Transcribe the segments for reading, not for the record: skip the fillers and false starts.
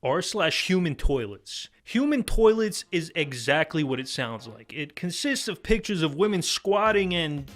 r/human toilets. Human toilets is exactly what it sounds like. It consists of pictures of women squatting and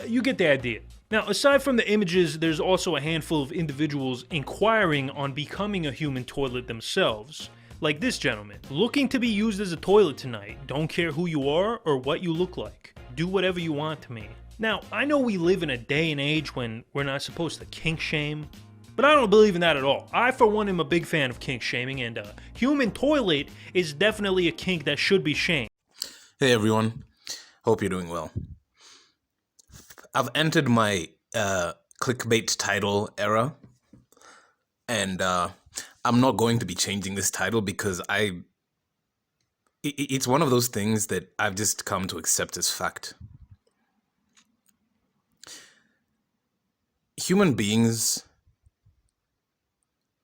you get the idea. Now, aside from the images, there's also a handful of individuals inquiring on becoming a human toilet themselves. Like this gentleman, looking to be used as a toilet tonight. Don't care who you are or what you look like. Do whatever you want to me. Now, I know we live in a day and age when we're not supposed to kink shame, but I don't believe in that at all. I, for one, am a big fan of kink shaming, and a human toilet is definitely a kink that should be shamed. Hey everyone, hope you're doing well. I've entered my clickbait title era, and I'm not going to be changing this title because it's one of those things that I've just come to accept as fact. Human beings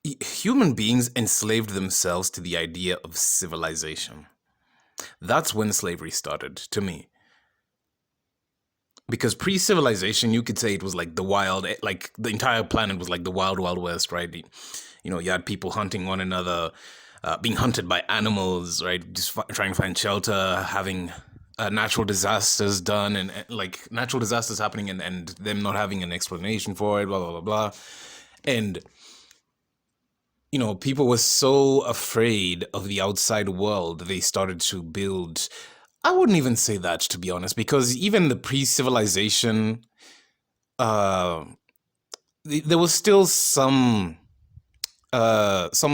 enslaved themselves to the idea of civilization. That's when slavery started, to me. Because pre-civilization, you could say it was like the wild, like the entire planet was like the wild, wild west, right? You know, you had people hunting one another, being hunted by animals, right? Just trying to find shelter, having natural disasters done, and like natural disasters happening and them not having an explanation for it, blah, blah, blah, blah. And, you know, people were so afraid of the outside world, they started to build. I wouldn't even say that, to be honest, because even the pre-civilization, there was still some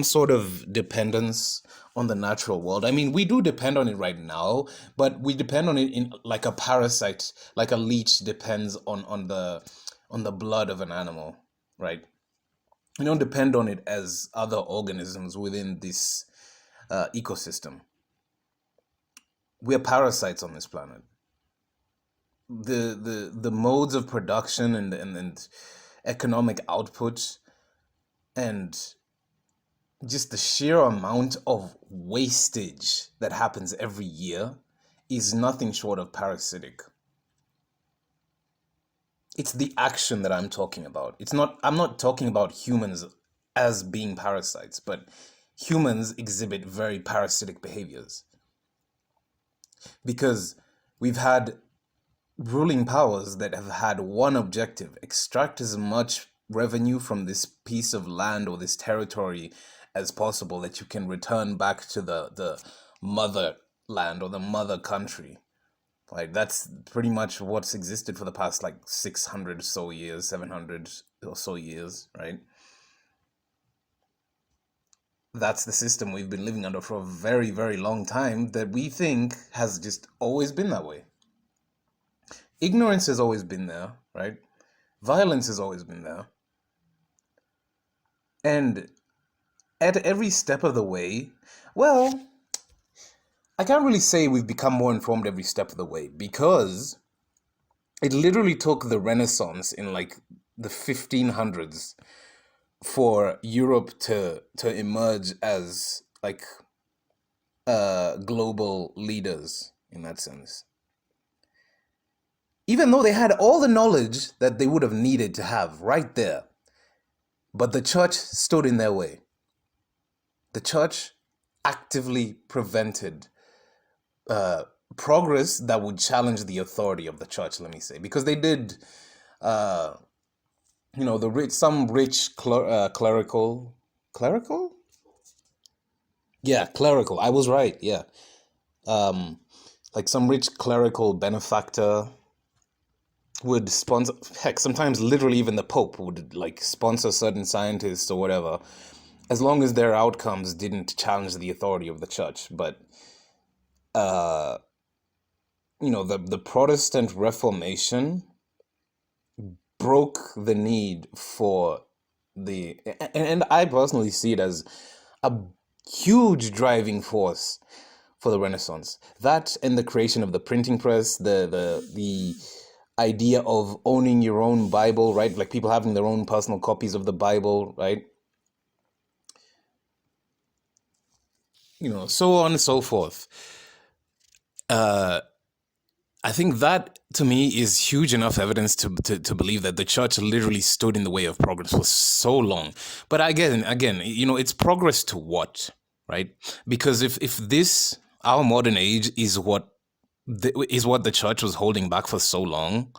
sort of dependence on the natural world. I mean, we do depend on it right now, but we depend on it in like a parasite, like a leech depends on the blood of an animal, right? We don't depend on it as other organisms within this ecosystem. We're parasites on this planet. The modes of production and economic output and just the sheer amount of wastage that happens every year is nothing short of parasitic. It's the action that I'm talking about. I'm not talking about humans as being parasites, but humans exhibit very parasitic behaviors. Because we've had ruling powers that have had one objective: extract as much revenue from this piece of land or this territory as possible that you can return back to the motherland or the mother country. Like, that's pretty much what's existed for the past like 600 or so years, 700 or so years, right? That's the system we've been living under for a very, very long time that we think has just always been that way. Ignorance has always been there, right? Violence has always been there. And at every step of the way, well, I can't really say we've become more informed every step of the way, because it literally took the Renaissance in like the 1500s for Europe to emerge as like global leaders in that sense. Even though they had all the knowledge that they would have needed to have right there, but the church stood in their way. The church actively prevented progress that would challenge the authority of the church, let me say, because they did, you know, some rich clerical, yeah, clerical. I was right. Yeah, like some rich clerical benefactor would sponsor. Heck, sometimes literally even the Pope would like sponsor certain scientists or whatever, as long as their outcomes didn't challenge the authority of the church. But you know, the Protestant Reformation broke the need for and I personally see it as a huge driving force for the Renaissance. That and the creation of the printing press, the idea of owning your own Bible, right? Like people having their own personal copies of the Bible, right? You know, so on and so forth. I think that to me is huge enough evidence to believe that the church literally stood in the way of progress for so long. But again, it's progress to what, right? Because if this our modern age is what the church was holding back for so long,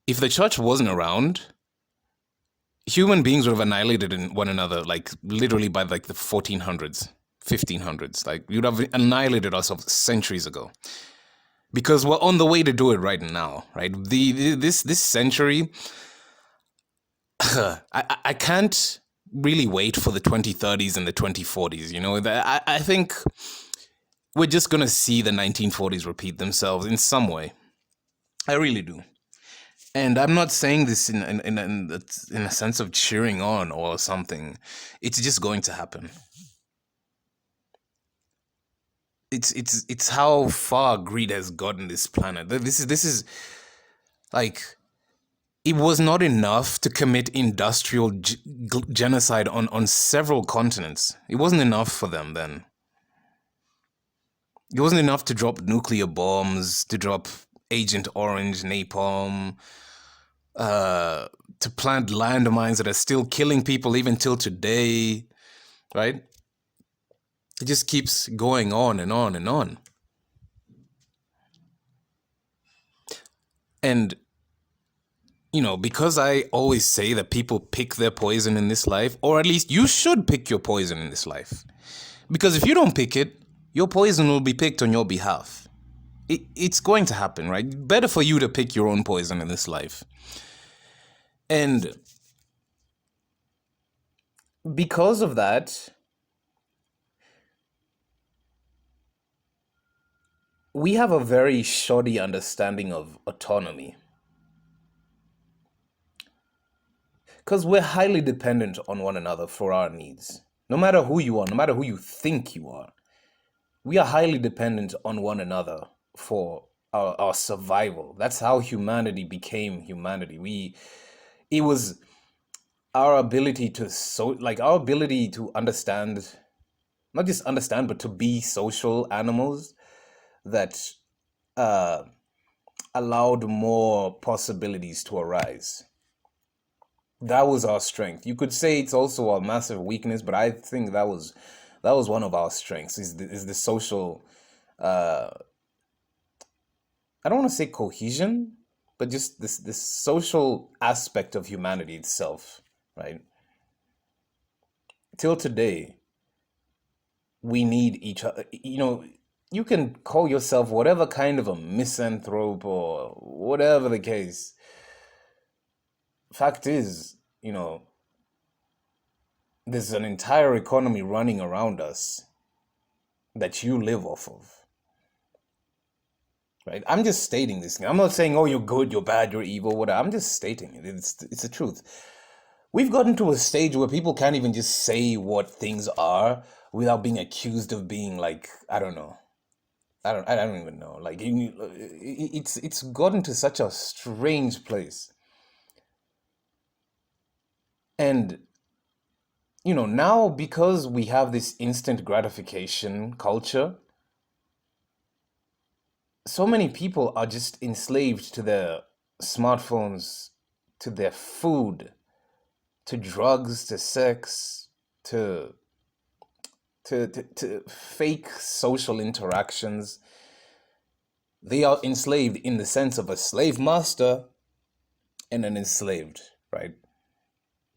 if the church wasn't around, human beings would have annihilated one another, like literally by like the 1400s, 1500s. Like you'd have annihilated ourselves centuries ago. Because we're on the way to do it right now, right? This century, I can't really wait for the 2030s and the 2040s. I think we're just gonna see the 1940s repeat themselves in some way. I really do. And I'm not saying this in a sense of cheering on or something. It's just going to happen. It's how far greed has gotten this planet. This is like, it was not enough to commit industrial genocide on several continents. It wasn't enough for them then. It wasn't enough to drop nuclear bombs, to drop Agent Orange, napalm, to plant landmines that are still killing people even till today, right? It just keeps going on and on and on. And, because I always say that people pick their poison in this life, or at least you should pick your poison in this life. Because if you don't pick it, your poison will be picked on your behalf. It's going to happen, right? Better for you to pick your own poison in this life. And because of that, we have a very shoddy understanding of autonomy. Because we're highly dependent on one another for our needs. No matter who you are, no matter who you think you are, we are highly dependent on one another for our survival. That's how humanity became humanity. It was our ability our ability to understand, not just understand, but to be social animals that allowed more possibilities to arise. That was our strength. You could say it's also a massive weakness, but I think that was one of our strengths, is the social, I don't want to say cohesion, but just this social aspect of humanity itself, right? Till today, we need each other. You can call yourself whatever kind of a misanthrope or whatever the case. Fact is, there's an entire economy running around us that you live off of. Right? I'm just stating this. I'm not saying, oh, you're good, you're bad, you're evil, whatever. I'm just stating it. It's the truth. We've gotten to a stage where people can't even just say what things are without being accused of being like, I don't know. I don't even know. Like, it's gotten to such a strange place. And, now because we have this instant gratification culture, so many people are just enslaved to their smartphones, to their food, to drugs, to sex, to fake social interactions. They are enslaved in the sense of a slave master and an enslaved, right?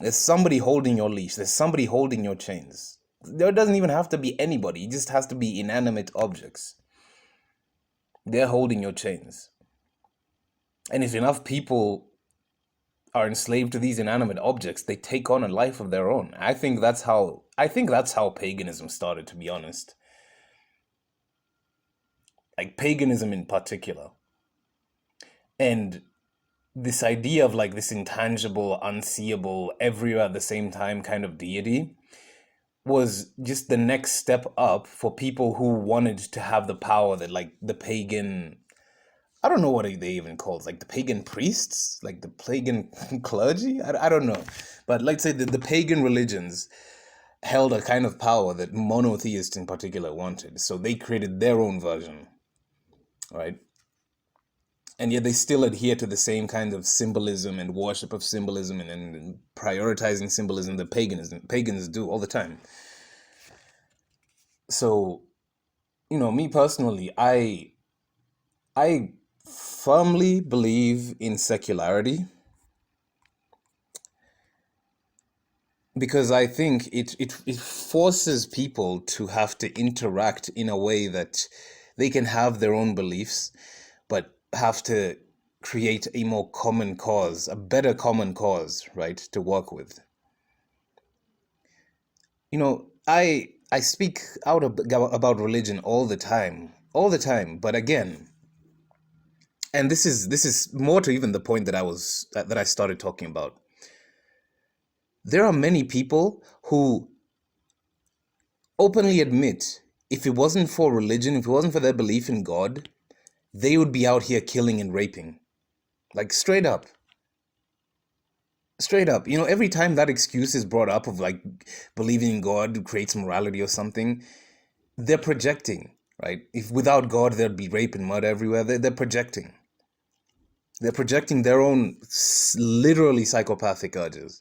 There's somebody holding your leash. There's somebody holding your chains. There doesn't even have to be anybody. It just has to be inanimate objects. They're holding your chains. And if enough people are enslaved to these inanimate objects, they take on a life of their own. I think that's how paganism started, to be honest. Like paganism in particular. And this idea of like this intangible, unseeable, everywhere at the same time kind of deity was just the next step up for people who wanted to have the power that like the pagan, I don't know what they even called, like the pagan priests, like the pagan clergy. I don't know, but let's say the pagan religions held a kind of power that monotheists in particular wanted, so they created their own version, right? and yet they still adhere to the same kind of symbolism and worship of symbolism and prioritizing symbolism that pagans do all the time. So, me personally, I firmly believe in secularity because I think it forces people to have to interact in a way that they can have their own beliefs, but have to create a more common cause, a better common cause, right, to work with. I speak about religion all the time, but again, and this is more to even the point that I started talking about. There are many people who openly admit if it wasn't for religion, if it wasn't for their belief in God, they would be out here killing and raping. Like straight up. Straight up. Every time that excuse is brought up of like believing in God creates morality or something, they're projecting, right? If without God there'd be rape and murder everywhere, they're projecting. They're projecting their own literally psychopathic urges,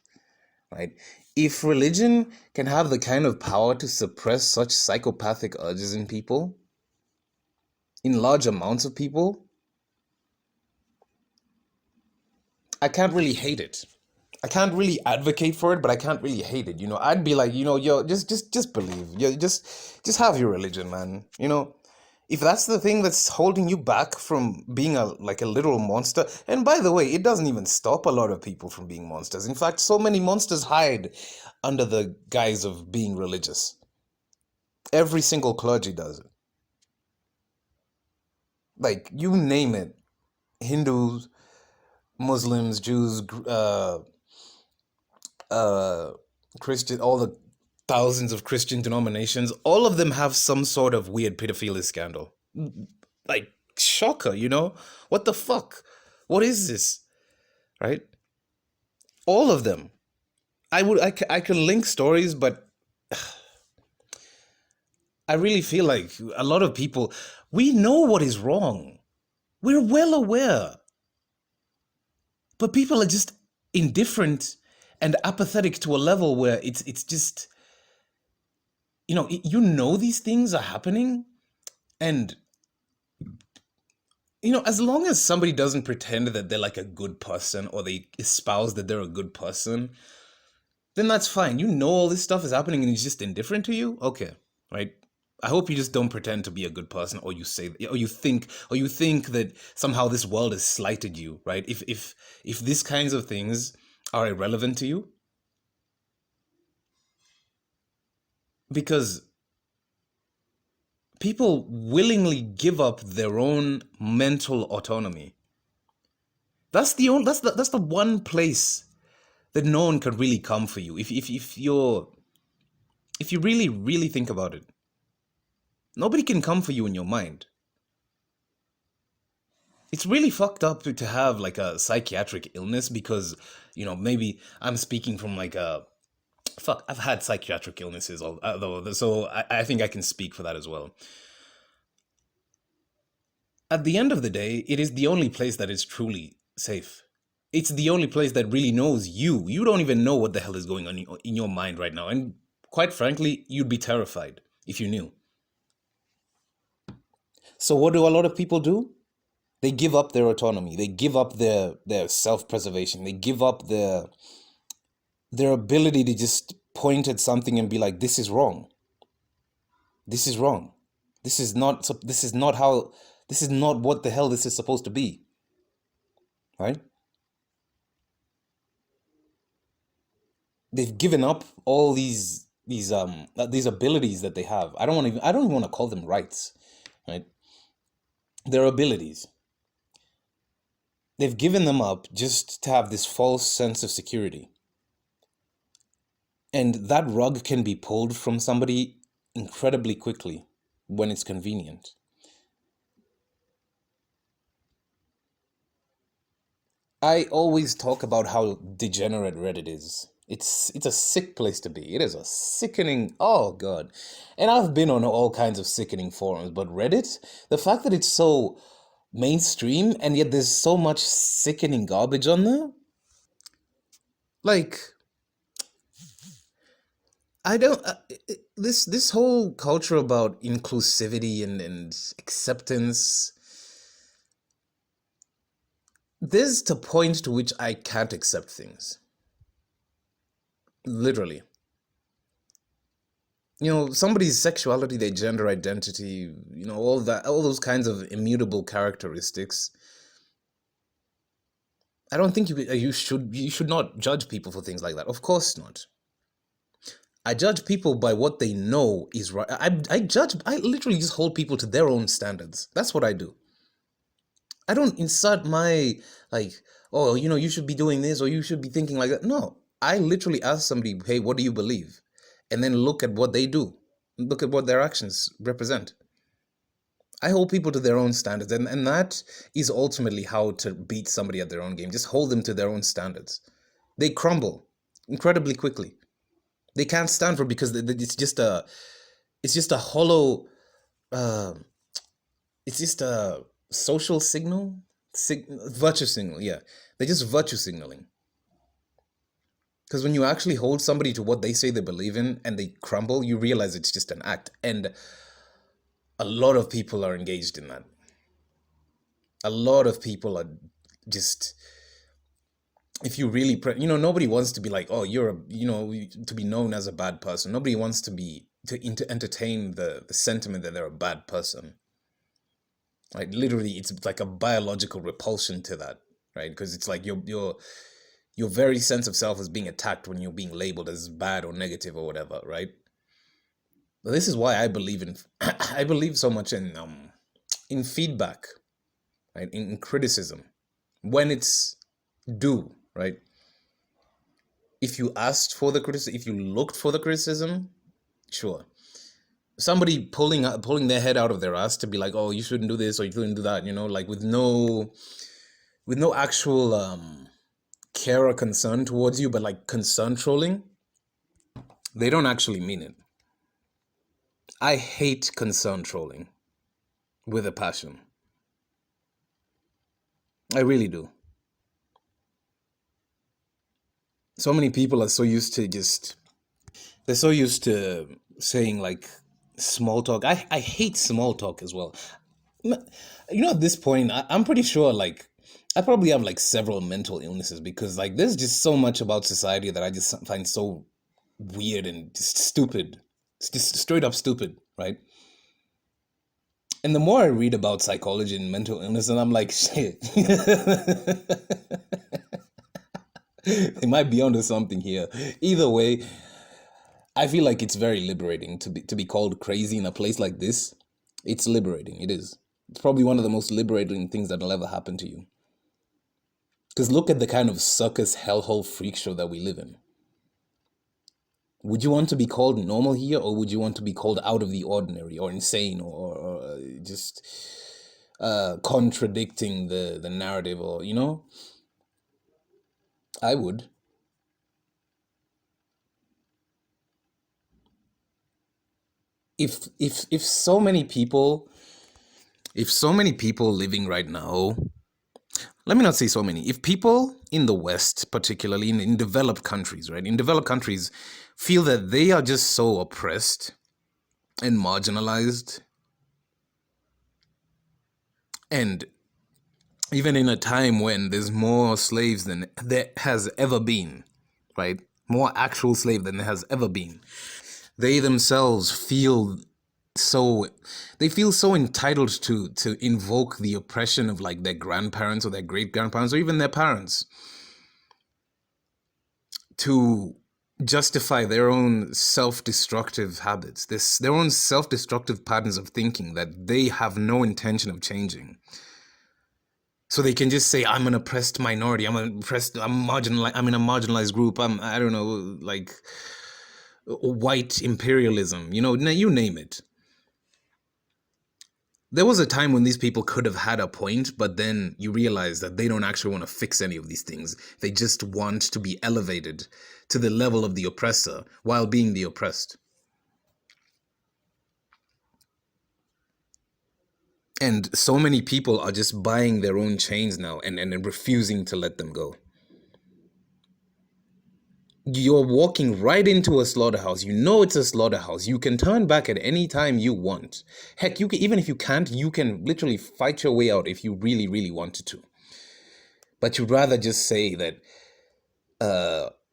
right? If religion can have the kind of power to suppress such psychopathic urges in people, in large amounts of people, I can't really hate it. I can't really advocate for it, but I can't really hate it. I'd be like, yo, just believe. Just have your religion, man. If that's the thing that's holding you back from being a literal monster, and by the way, it doesn't even stop a lot of people from being monsters. In fact, so many monsters hide under the guise of being religious. Every single clergy does it. Like, you name it. Hindus, Muslims, Jews, Christian, all the thousands of Christian denominations, all of them have some sort of weird pedophilia scandal. Like, shocker, What the fuck? What is this? Right? All of them. I can link stories, but I really feel like a lot of people, we know what is wrong. We're well aware. But people are just indifferent and apathetic to a level where it's just, these things are happening, and as long as somebody doesn't pretend that they're like a good person or they espouse that they're a good person, then that's fine. All this stuff is happening and it's just indifferent to you. Okay, right? I hope you just don't pretend to be a good person, or you say, or you think that somehow this world has slighted you, right? If these kinds of things are irrelevant to you, because people willingly give up their own mental autonomy. That's the one place that no one can really come for you. If you really, really think about it, nobody can come for you in your mind. It's really fucked up to have like a psychiatric illness because, maybe I'm speaking from like I've had psychiatric illnesses, although, so I think I can speak for that as well. At the end of the day, it is the only place that is truly safe. It's the only place that really knows you. You don't even know what the hell is going on in your mind right now. And quite frankly, you'd be terrified if you knew. So what do a lot of people do? They give up their autonomy. They give up their self-preservation. They give up their ability to just point at something and be like, this is wrong. This is wrong. This is not what the hell this is supposed to be. Right? They've given up all these abilities that they have. I don't even want to call them rights, right? Their abilities. They've given them up just to have this false sense of security. And that rug can be pulled from somebody incredibly quickly when it's convenient. I always talk about how degenerate Reddit is. It's a sick place to be. It is a sickening, oh God. And I've been on all kinds of sickening forums, but Reddit, the fact that it's so mainstream, and yet there's so much sickening garbage on there. Like, I don't this whole culture about inclusivity and acceptance. There's the point to which I can't accept things. Literally. Somebody's sexuality, their gender identity, all that, all those kinds of immutable characteristics. I don't think you should not judge people for things like that. Of course not. I judge people by what they know is right. I literally just hold people to their own standards. That's what I do. I don't insert my, like, oh, you should be doing this or you should be thinking like that. No, I literally ask somebody, hey, what do you believe? And then look at what they do. Look at what their actions represent. I hold people to their own standards, and that is ultimately how to beat somebody at their own game. Just hold them to their own standards. They crumble incredibly quickly. They can't stand for it because it's just a hollow, it's just a social signal, virtue signal. Yeah, they're just virtue signaling. Because when you actually hold somebody to what they say they believe in and they crumble, you realize it's just an act. And a lot of people are engaged in that. A lot of people are just, if you really, nobody wants to be like, oh, to be known as a bad person. Nobody wants to entertain the sentiment that they're a bad person. Like, literally, it's like a biological repulsion to that, right? Because it's like your very sense of self is being attacked when you're being labeled as bad or negative or whatever, right? But this is why I believe I believe so much in feedback, right? In criticism, when it's due, right? If you asked for the criticism, if you looked for the criticism, sure. Somebody pulling their head out of their ass to be like, oh, you shouldn't do this or you shouldn't do that, like with no actual care or concern towards you, but like concern trolling, they don't actually mean it. I hate concern trolling with a passion. I really do. So many people are so used to they're so used to saying like small talk. I hate small talk as well. At this point, I'm pretty sure like I probably have like several mental illnesses because like there's just so much about society that I just find so weird and just stupid. It's just straight up stupid, right? And the more I read about psychology and mental illness, and I'm like, shit, they might be onto something here. Either way, I feel like it's very liberating to be called crazy in a place like this. It's liberating. It is. It's probably one of the most liberating things that'll ever happen to you. Because look at the kind of circus hellhole freak show that we live in. Would you want to be called normal here, or would you want to be called out of the ordinary, or insane, or just contradicting the narrative, or I would. If so many people living right now, let me not say so many. If people in the West, particularly in developed countries, right? In developed countries, feel that they are just so oppressed and marginalized, and even in a time when there's more slaves than there has ever been, right? More actual slave than there has ever been. They themselves feel so entitled to invoke the oppression of like their grandparents or their great grandparents or even their parents to justify their own self-destructive habits, their own self-destructive patterns of thinking that they have no intention of changing. So they can just say, I'm an oppressed minority, I'm in a marginalized group, I don't know, like white imperialism, you name it. There was a time when these people could have had a point, but then you realize that they don't actually want to fix any of these things. They just want to be elevated to the level of the oppressor while being the oppressed. And so many people are just buying their own chains now and refusing to let them go. You're walking right into a slaughterhouse. You know it's a slaughterhouse. You can turn back at any time you want. Heck, you can, even if you can't, you can literally fight your way out if you really, really wanted to. But you'd rather just say that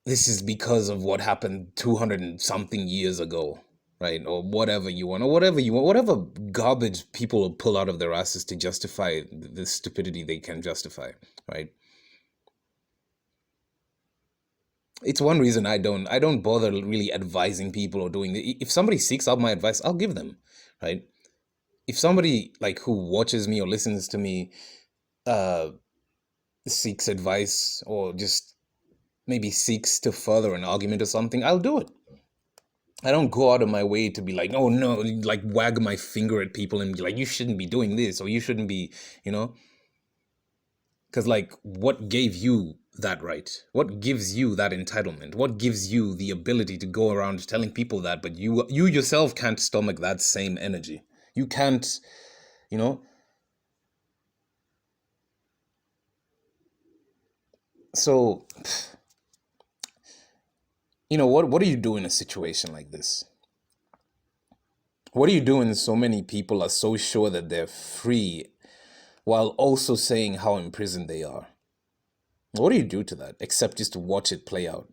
this is because of what happened 200 and something years ago, right? Or whatever you want, whatever garbage people will pull out of their asses to justify the stupidity they can justify, right? It's one reason I don't bother really advising people or doing it. If somebody seeks out my advice, I'll give them, right? If somebody like who watches me or listens to me seeks advice or just maybe seeks to further an argument or something, I'll do it. I don't go out of my way to be like, oh no, like wag my finger at people and be like, you shouldn't be doing this or you shouldn't be, you know? Because like, what gave you that right? What gives you that entitlement? What gives you the ability to go around telling people that, but you yourself can't stomach that same energy? You can't, you know? So, you know, what do you do in a situation like this? What do you do when so many people are so sure that they're free while also saying how imprisoned they are? What do you do to that except just to watch it play out?